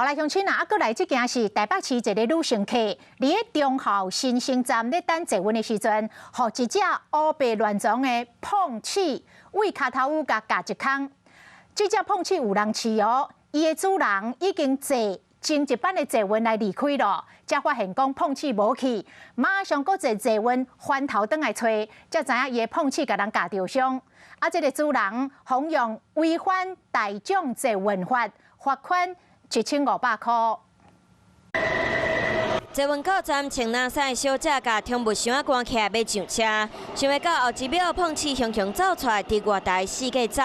来乡亲啊，过来这件是台北市一个女乘客，伫咧中校新生站咧等坐稳的时阵，互一只乌白乱撞的碰齿为脚头乌甲夹一空。这只碰齿有人饲哦，伊的主人已经坐前一班的坐稳来离开了，才发现讲碰齿无去，马上搁坐稳翻头转来找，才知影伊的碰齿甲人夹着伤。啊，这个主人红用违反大众坐稳法，罚款1500块。坐稳到站前南西小姐甲通物箱关起来要上车，想要到后一秒碰瓷雄雄走出来，伫外台四界走。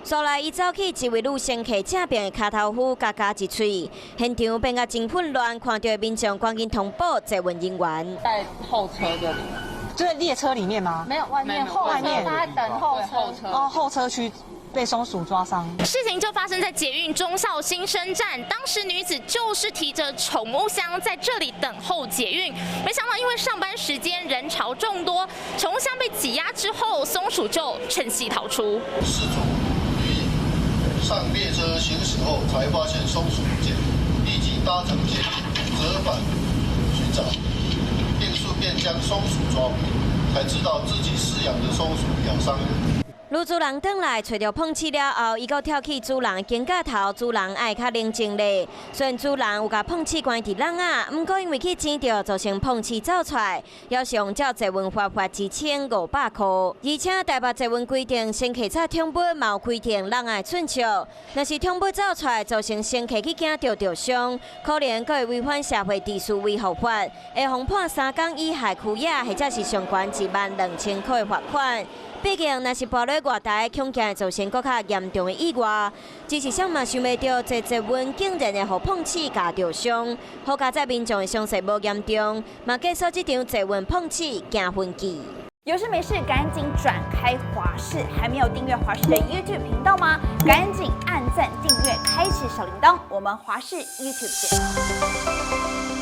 所来伊走去一位女乘客正边的脚头虎夹一喙，现场变甲真混乱，看到民众赶紧通报坐稳人员。在后车这里。就在列车里面吗？没有，外面外面他在等后车。哦，后车区被松鼠抓伤。事情就发生在捷运忠孝新生站，当时女子就是提着宠物箱在这里等候捷运，没想到因为上班时间人潮众多，宠物箱被挤压之后，松鼠就趁机逃出。事主于上列车行驶后才发现松鼠不见，立即搭乘捷运折返寻找。并顺便将松鼠抓回，才知道自己饲养的松鼠咬伤人。女主人转来找到碰瓷了后，伊阁跳起主人肩胛头，主人爱较冷静咧。虽然主人有甲碰瓷关伫笼啊，毋过因为去争着，造成碰瓷走出来，要上照坐稳罚1500块。而且台北坐稳规定，乘客在通报嘛有规定，人爱准笑。若是通报走出来，造成乘客去惊着伤，可能佫会违反社会秩序维护法，会罚判3天以下拘押，或者是上悬12000块罚款。毕竟，若是跋落外台，恐惊会造成更较严重的意外。只是谁嘛想袂到，坐稳竟然会互碰瓷夹着伤。好佳在民众的伤势无严重，嘛结束这场坐稳碰瓷惊魂记。有事没事赶紧转开华视，还没有订阅华视的 YouTube 频道吗？赶紧按赞、订阅、开启小铃铛，我们华视 YouTube 见。